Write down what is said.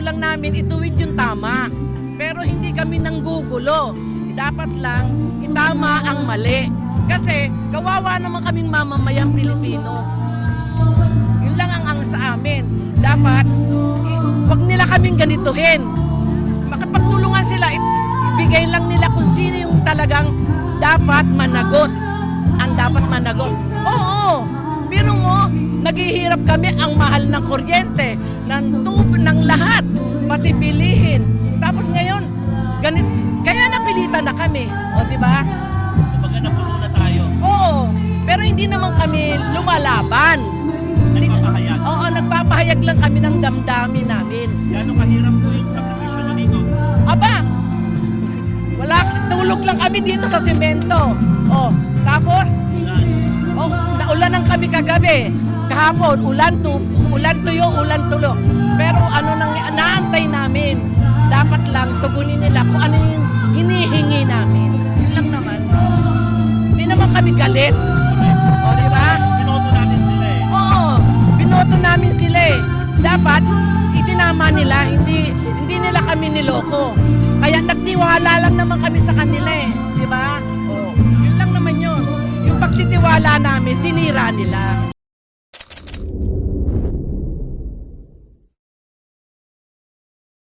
lang namin ituwid yung tama. Pero hindi kami nanggugulo. Dapat lang itama ang mali. Kasi kawawa naman kaming mamamayang Pilipino. Yun lang ang sa amin. Dapat wag nila kaming ganituhin. Makapagtulungan sila, ibigay lang nila kung sino yung talagang dapat managot. Ang dapat managot. Oo, pero mo, naghihirap kami ang mahal ng kuryente, ng lahat, pati bilihin. Tapos ngayon, kaya napilitan na kami. O, di ba? Kumbaga napuno na tayo. Oo, pero hindi naman kami lumalaban. Nagpapahayag. Oo, nagpapahayag lang kami ng damdamin namin. Gano'ng kahirap po yung sakripisyo nyo dito? Aba, wala, tulog lang kami dito sa semento. Oh, tapos, naulanan kami kagabi. Kahapon, ulan tuyo, ulan tulo. Pero ano nang naantay namin, dapat lang tugunin nila kung ano yung hinihingi namin. Yun lang naman. Hindi naman kami galit. O, di ba? Binoto natin sila eh. Oo, binoto namin sila eh. Dapat, itinama nila, hindi nila kami niloko. Kaya nagtiwala lang naman kami sa kanila eh. Di ba? Oh, yun lang naman yun. Yung pagtitiwala namin, sinira nila.